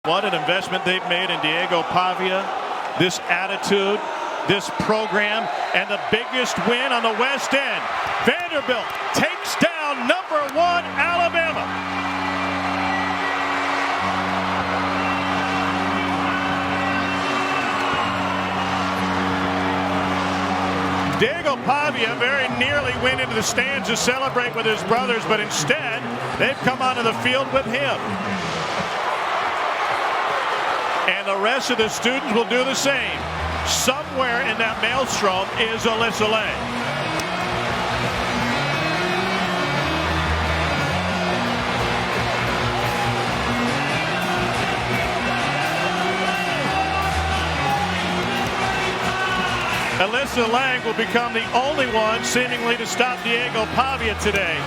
What an investment they've made in Diego Pavia, this attitude, this program, and the biggest win on the West End. Vanderbilt takes down #1 Alabama. Diego Pavia very nearly went into the stands to celebrate with his brothers, but instead they've come onto the field with him. And the rest of the students will do the same. Somewhere in that maelstrom is Alyssa Lang. Alyssa Lang will become the only one seemingly to stop Diego Pavia today.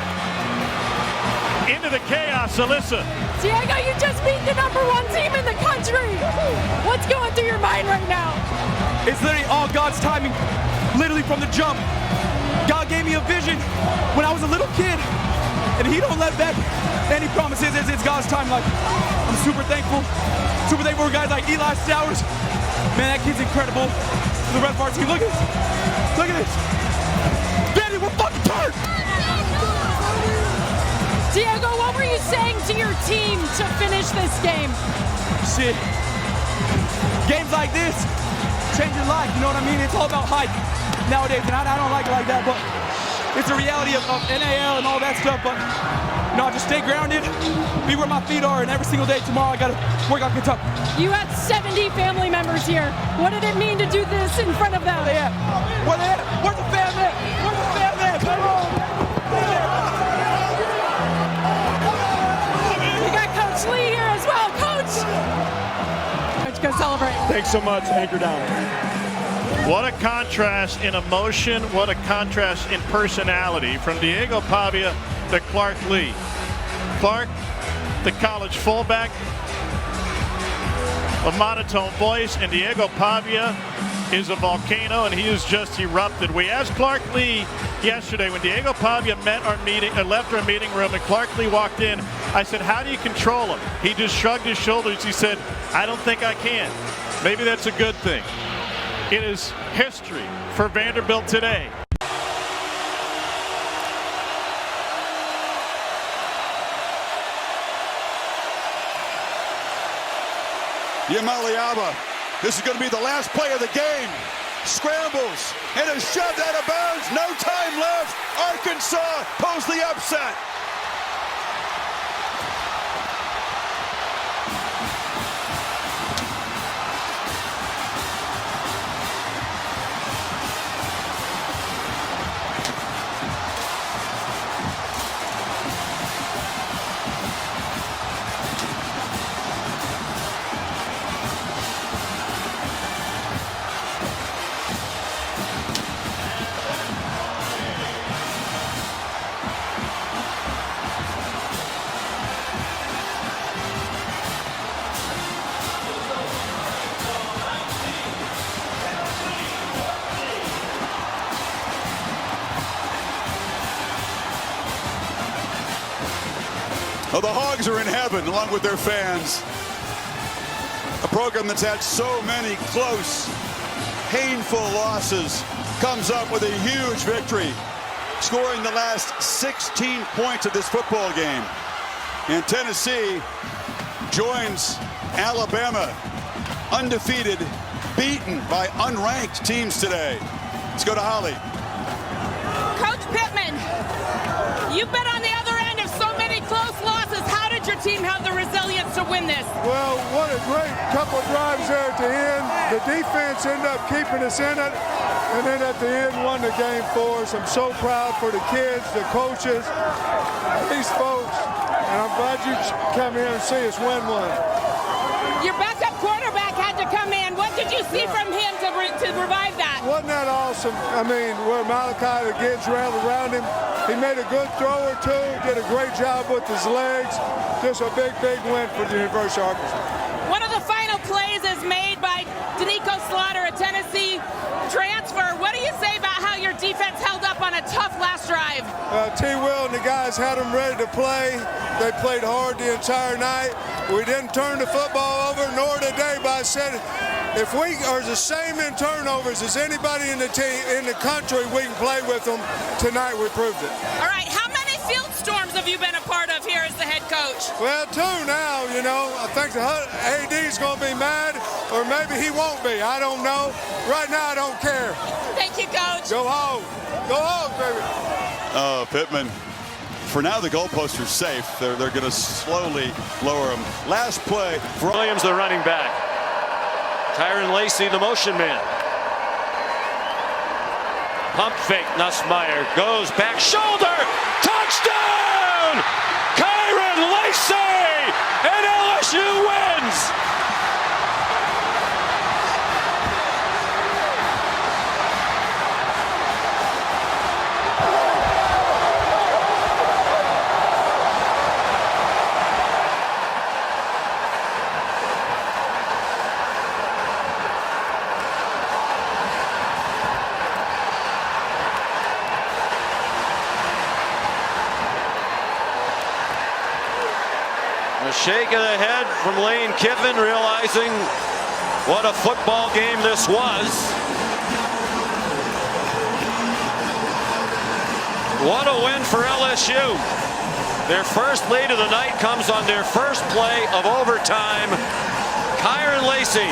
Into the chaos, Alyssa. Diego, you just beat the #1 team in the country. What's going through your mind right now? It's literally all God's timing, literally from the jump. God gave me a vision when I was a little kid, and he don't let back any promises. It's God's time. Like, I'm super thankful for guys like Eli Stowers. Man, that kid's incredible. For the rest of our team, look at this. Look at this. Daddy, we're fucking turned. Diego, what were you saying to your team to finish this game? Shit. Games like this change your life, you know what I mean? It's all about hype nowadays, and I don't like it like that, but it's the reality of NAL and all that stuff. But no, just stay grounded, be where my feet are, and every single day tomorrow I gotta work on Kentucky. You had 70 family members here. What did it mean to do this in front of them? Where they at? Where they at? Where's the family at? Where's the family at? Come on! We got Coach Lee here as well. Coach! Let's go celebrate. Thanks so much. Anchor down. What a contrast in emotion, what a contrast in personality from Diego Pavia to Clark Lee. Clark, the college fullback, a monotone voice, and Diego Pavia is a volcano, and he has just erupted. We asked Clark Lee yesterday when Diego Pavia left our meeting room and Clark Lee walked in. I said, how do you control him? He just shrugged his shoulders. He said, I don't think I can. Maybe that's a good thing. It is history for Vanderbilt today. Yamaliaba, this is going to be the last play of the game. Scrambles and is shoved out of bounds. No time left. Arkansas pulls the upset. Well, the Hogs are in heaven along with their fans. A program that's had so many close, painful losses comes up with a huge victory, scoring the last 16 points of this football game. And Tennessee joins Alabama, undefeated, beaten by unranked teams today. Let's go to Holly. Coach Pittman, you've been on the other end of so many close losses. How did your team have the resilience to win this? Well, what a great couple drives there at the end. The defense ended up keeping us in it, and then at the end won the game for us. I'm so proud for the kids, the coaches, these folks, and I'm glad you come here and see us win one. Your backup quarterback had to come in. What did you see from him to revive that? Wasn't that awesome? I mean, where Malachi, the kids ran around him, he made a good throw or two, did a great job with his legs. Just a big, big win for the University of Arkansas. One of the final plays as made by Danico Slaughter, a Tennessee transfer. What do you say about how your defense held up on a tough last drive? T. Will and the guys had them ready to play. They played hard the entire night. We didn't turn the football over, nor today, but I said if we are the same in turnovers as anybody in the team in the country, we can play with them. Tonight we proved it. All right, how many field storms have you been a part of here as the head coach? Well, 2 now, you know. I think the AD is going to be mad, or maybe he won't be. I don't know. Right now, I don't care. Thank you, Coach. Go home. Go home, baby. Pittman, for now, the goalposts are safe. They're going to slowly lower them. Last play. Williams, the running back. Tyron Lacey, the motion man. Pump fake, Nussmeier goes back shoulder. Touchdown! Tyron Lacey! And LSU wins! A shake of the head from Lane Kiffin, realizing what a football game this was. What a win for LSU. Their first lead of the night comes on their first play of overtime. Tyron Lacey,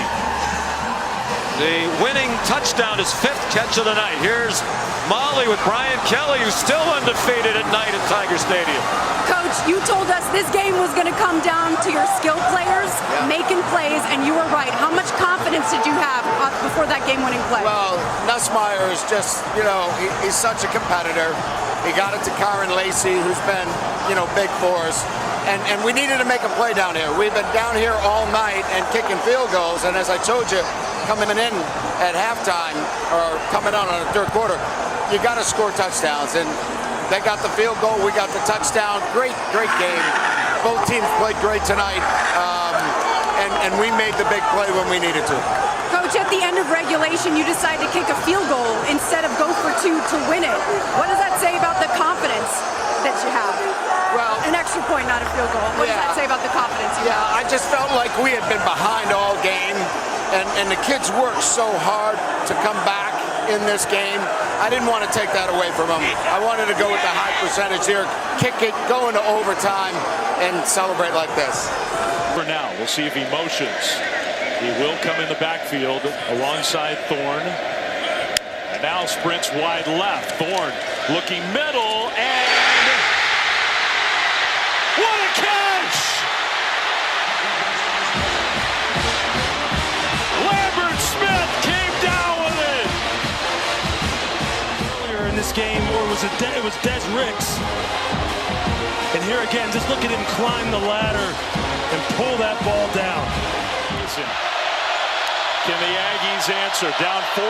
the winning touchdown, his 5th catch of the night. Here's Molly with Brian Kelly, who's still undefeated at night at Tiger Stadium. Coach, you told us this game was going to come down to your skill players making plays, and you were right. How much confidence did you have before that game-winning play? Well, Nussmeier is just, you know, he's such a competitor. He got it to Tyron Lacey, who's been, you know, big for us. And we needed to make a play down here. We've been down here all night and kicking field goals, and as I told you, coming in at halftime, or coming on the third quarter, you got to score touchdowns. And they got the field goal, we got the touchdown. Great game. Both teams played great tonight, and we made the big play when we needed to. Coach, at the end of regulation, you decided to kick a field goal instead of go for 2 to win it. What does that say about the confidence that you have? Well, an extra point, not a field goal. What does that say about the confidence you have? I just felt like we had been behind all game, and the kids worked so hard to come back in this game. I didn't want to take that away from them. I wanted to go with the high percentage here, kick it, go into overtime, and celebrate like this. For now, we'll see if he motions. He will come in the backfield alongside Thorne. And now sprints wide left. Thorne looking middle, and what a catch! Lambert Smith came down with it. Earlier in this game, or was it Des Ricks? And here again, just look at him climb the ladder and pull that ball down. Can the Aggies answer? Down 43-41.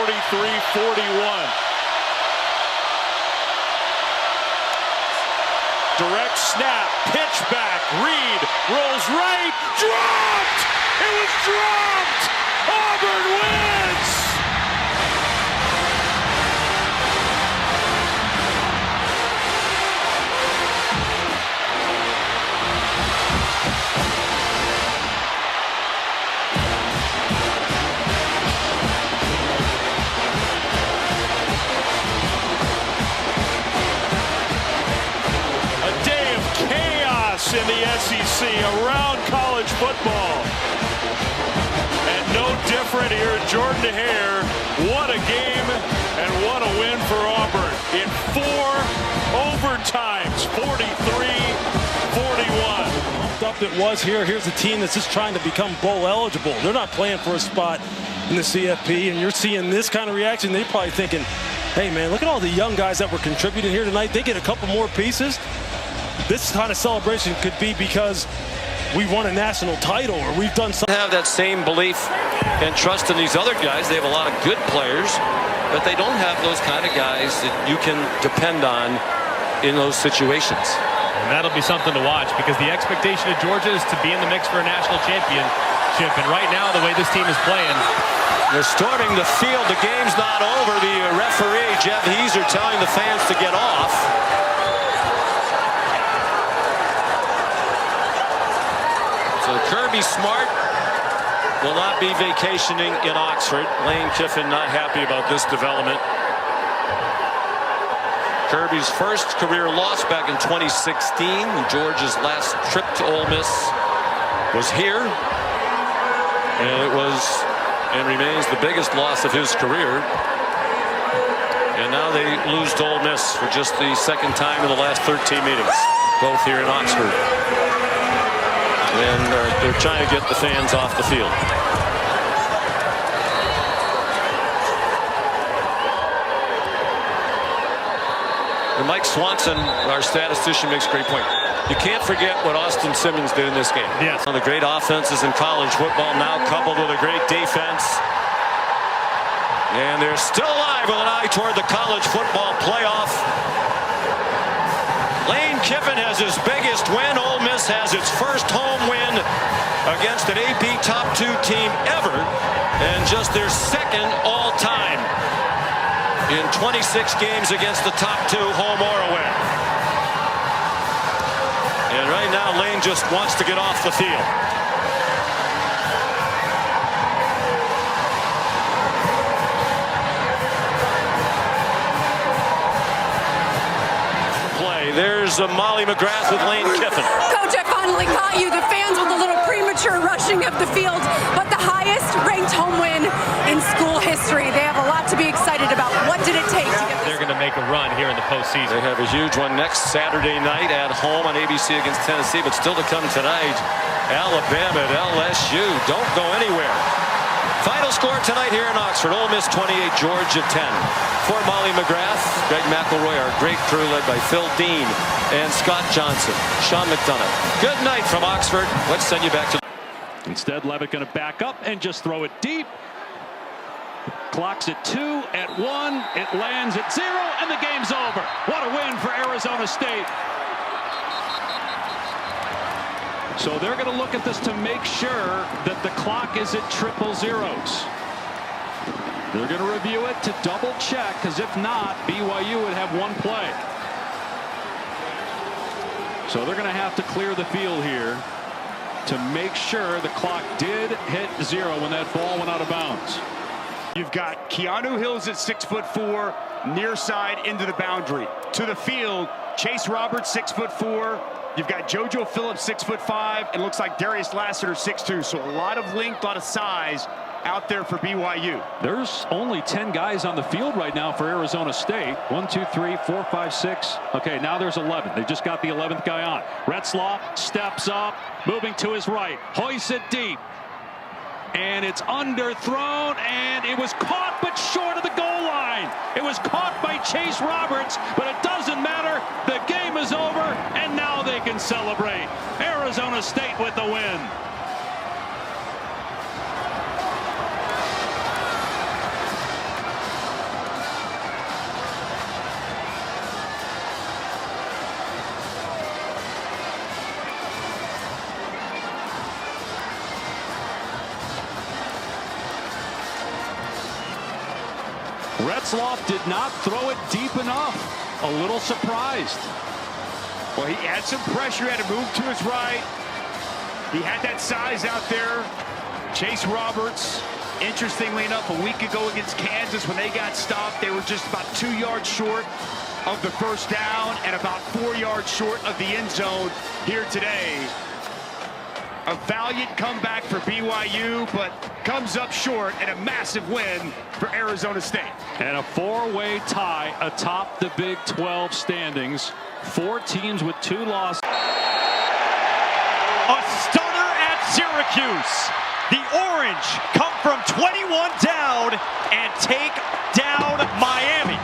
Direct snap, pitch back, Reed rolls right, dropped! It was dropped! Auburn wins! In the SEC around college football, and no different here at Jordan DeHare. What a game and what a win for Auburn in 4 overtimes, 43-41. Up it was here. Here's a team that's just trying to become bowl eligible. They're not playing for a spot in the CFP, and you're seeing this kind of reaction. They're probably thinking, hey man, look at all the young guys that were contributing here tonight. They get a couple more pieces. This kind of celebration could be because we won a national title, or we've done something. Have that same belief and trust in these other guys. They have a lot of good players, but they don't have those kind of guys that you can depend on in those situations. And that'll be something to watch because the expectation of Georgia is to be in the mix for a national championship. And right now, the way this team is playing, they're storming the field. The game's not over. The referee, Jeff Heeser, telling the fans to get off. So Kirby Smart will not be vacationing in Oxford. Lane Kiffin not happy about this development. Kirby's first career loss back in 2016. Georgia's last trip to Ole Miss was here. And it was and remains the biggest loss of his career. And now they lose to Ole Miss for just the second time in the last 13 meetings, both here in Oxford. And they're trying to get the fans off the field. And Mike Swanson, our statistician, makes a great point. You can't forget what Austin Simmons did in this game. Yes. One of the great offenses in college football, now coupled with a great defense. And they're still alive with an eye toward the college football playoff. Lane Kiffin has his biggest win. Ole Miss has its first home win against an AP top 2 team ever, and just their second all-time in 26 games against the top 2, home or away. And right now, Lane just wants to get off the field. There's Molly McGrath with Lane Kiffin. Coach, I finally caught you. The fans with a little premature rushing of the field, but the highest ranked home win in school history. They have a lot to be excited about. What did it take to get this? they're going to make a run here in the postseason. They have a huge one next Saturday night at home on ABC against Tennessee, but still to come tonight, Alabama at LSU. Don't go anywhere. Final score tonight here in Oxford. Ole Miss 28, Georgia 10. For Molly McGrath, Greg McElroy, our great crew led by Phil Dean and Scott Johnson, Sean McDonough. Good night from Oxford. Let's send you back to... Instead, Levitt going to back up and just throw it deep. Clock's at 2, at 1. It lands at 0, and the game's over. What a win for Arizona State. So they're going to look at this to make sure that the clock is at 000. They're going to review it to double check, because if not, BYU would have one play. So they're going to have to clear the field here to make sure the clock did hit 0 when that ball went out of bounds. You've got Keanu Hills at 6'4", near side into the boundary. To the field, Chase Roberts, 6'4". You've got JoJo Phillips, 6'5", and looks like Darius Lassiter, 6'2". So a lot of length, a lot of size out there for BYU. There's only 10 guys on the field right now for Arizona State. 1, 2, 3, 4, 5, 6. Okay, now there's 11. They just got the 11th guy on. Retzlaff steps up, moving to his right, hoists it deep. And it's underthrown, and it was caught but short of the goal line. It was caught by Chase Roberts, but it doesn't matter. The game is over, and now they can celebrate. Arizona State with the win. Retzlaff did not throw it deep enough. A little surprised. Well, he had some pressure, had to move to his right. He had that size out there. Chase Roberts, interestingly enough, a week ago against Kansas when they got stopped, they were just about 2 yards short of the first down and about 4 yards short of the end zone here today. A valiant comeback for BYU, but comes up short, and a massive win for Arizona State. And a 4-way tie atop the Big 12 standings. 4 teams with 2 losses. A stunner at Syracuse. The Orange come from 21 down and take down Miami.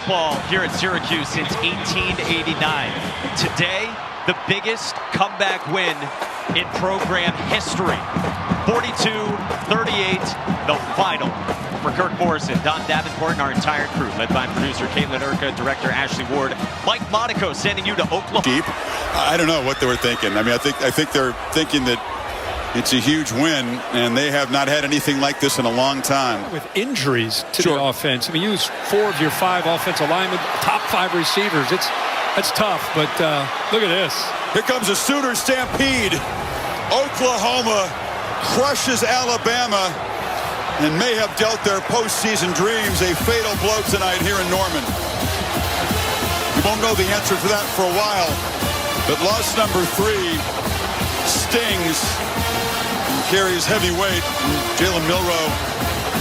football here at Syracuse since 1889. Today, the biggest comeback win in program history. 42-38, the final. For Kirk Morrison, Don Davenport, and our entire crew, led by producer Caitlin Urca, director Ashley Ward, Mike Monaco, sending you to Oklahoma. Deep. I don't know what they were thinking. I mean, I think they're thinking that it's a huge win, and they have not had anything like this in a long time. With injuries to the offense, I mean, you use 4 of your 5 offensive linemen, top 5 receivers. That's tough, but look at this. Here comes a Sooner stampede. Oklahoma crushes Alabama and may have dealt their postseason dreams a fatal blow tonight here in Norman. We won't know the answer to that for a while, but loss number 3 stings and carries heavy weight. Jalen Milroe,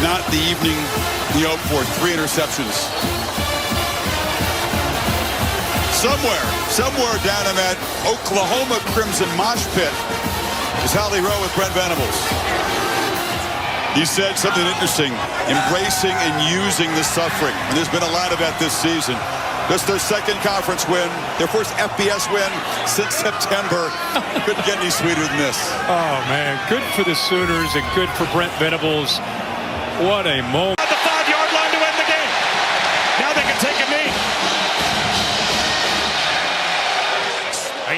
not the evening he hoped for. 3 interceptions. Somewhere down in that Oklahoma Crimson mosh pit is Holly Rowe with Brent Venables. He said something interesting, embracing and using the suffering. And there's been a lot of that this season. Just their second conference win, their first FBS win since September. Couldn't get any sweeter than this. Oh, man, good for the Sooners and good for Brent Venables. What a moment. At the 5-yard line to end the game. Now they can take a knee.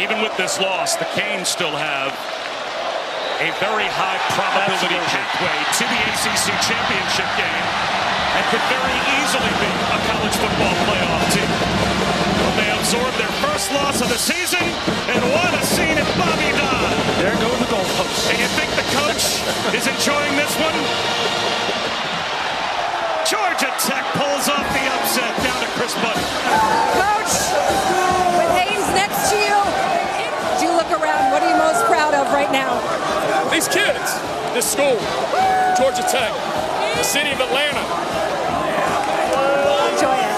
Even with this loss, the Canes still have a very high probability pathway to the ACC championship game and could very easily be a college football playoff team. Well, they absorbed their first loss of the season, and what a scene at Bobby Dodd. There go the goalposts. And you think the coach is enjoying this one? Georgia Tech pulls off the upset down to Chris Button. Coach, with Haynes next to you, as you look around, what are you most proud of right now? These kids, this school, Georgia Tech, the city of Atlanta. Enjoy it.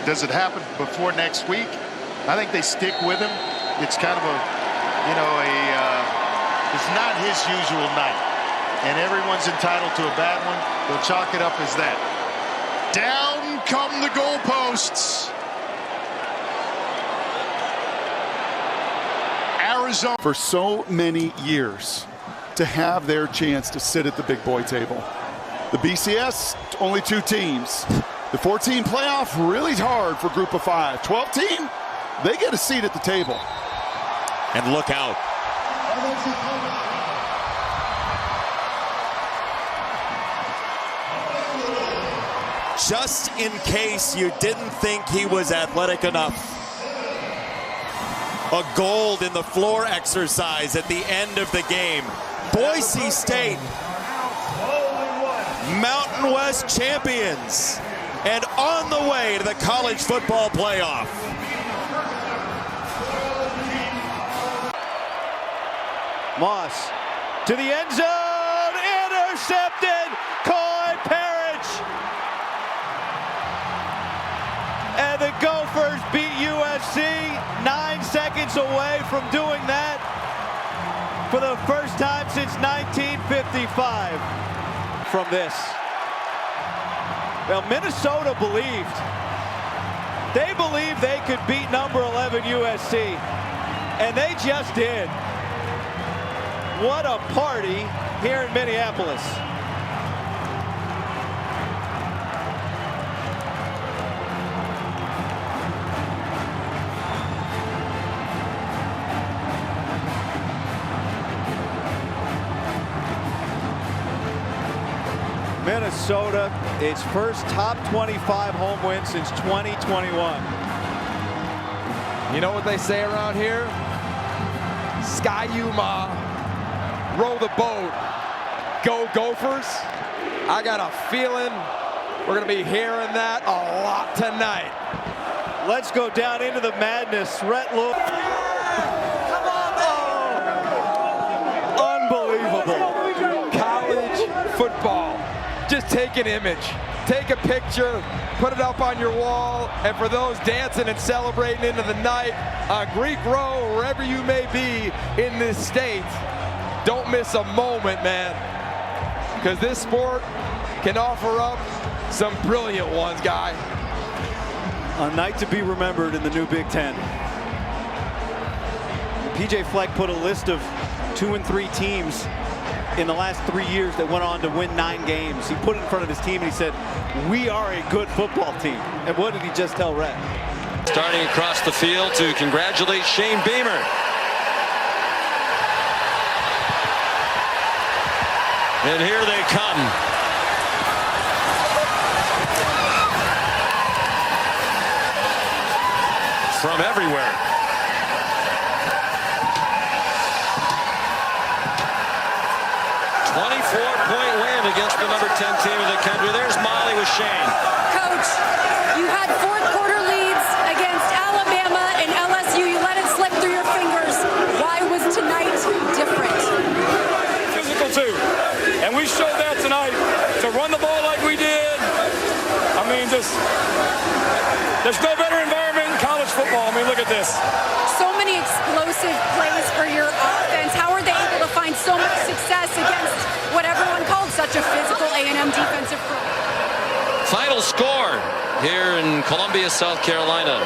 Does it happen before next week? I think they stick with him. It's kind of a, it's not his usual night. And everyone's entitled to a bad one. They'll chalk it up as that. Down come the goalposts. Arizona. For so many years to have their chance to sit at the big boy table. The BCS, only 2 teams. The 14 playoff, really hard for group of 5. 12 team, they get a seat at the table. And look out. Just in case you didn't think he was athletic enough. A gold in the floor exercise at the end of the game. Boise State, Mountain West champions. And on the way to the college football playoff. Moss to the end zone, intercepted, Coy Parrish. And the Gophers beat USC, 9 seconds away from doing that for the first time since 1955. From this. Well, Minnesota believed. They believed they could beat number 11 USC, and they just did. What a party here in Minneapolis. Minnesota, its first top 25 home win since 2021. You know what they say around here? Sky you, ma. row the boat. Go Gophers. I got a feeling we're going to be hearing that a lot tonight. Let's go down into the madness. Rhett Lewis. Come on. Unbelievable. College football. Just take an image. Take a picture, put it up on your wall, and for those dancing and celebrating into the night on Greek Row, wherever you may be in this state, don't miss a moment, man, because this sport can offer up some brilliant ones, guy. A night to be remembered in the new Big Ten. PJ Fleck put a list of 2 and 3 teams in the last 3 years that went on to win 9 games. He put it in front of his team and he said, we are a good football team. And what did he just tell Rhett? Starting across the field to congratulate Shane Beamer. And here they come. From everywhere. 24-point win against the number 10 team in the country. There's Molly with Shane. Coach, you had fourth quarter leads against Alabama and LSU. You let it slip through your fingers. Why was tonight different? Physical too. And we showed that tonight to run the ball like we did. I mean, there's no better environment in college football. I mean, look at this. So many explosive plays for your offense. How are they able to find so much success against what everyone called such a physical A&M defensive front? Final score here in Columbia, South Carolina.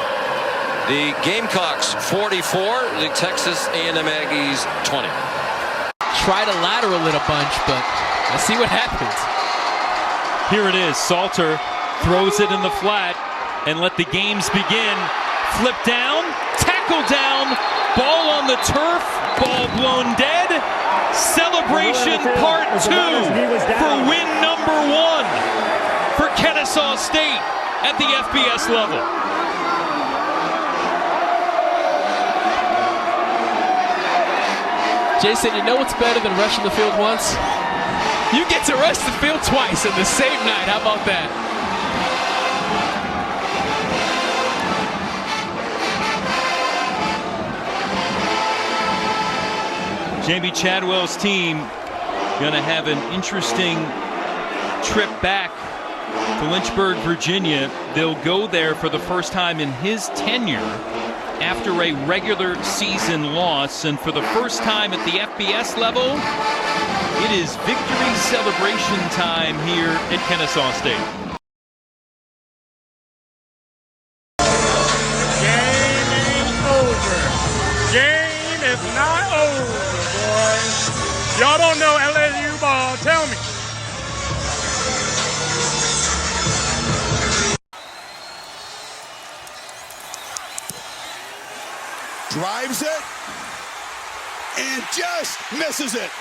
The Gamecocks 44, the Texas A&M Aggies 20. Try to lateral it a bunch, but let's see what happens. Here it is. Salter throws it in the flat and let the games begin. Flip down, tackle down, ball on the turf, ball blown dead. Celebration part 2 for win number 1 for Kennesaw State at the FBS level. Jason, you know what's better than rushing the field once? You get to rush the field twice in the same night. How about that? Jamie Chadwell's team going to have an interesting trip back to Lynchburg, Virginia. They'll go there for the first time in his tenure after a regular season loss. And for the first time at the FBS level, it is victory celebration time here at Kennesaw State. Game ain't over. Game is not over, boys. Y'all don't know LSU ball. Tell me. Drives it and just misses it.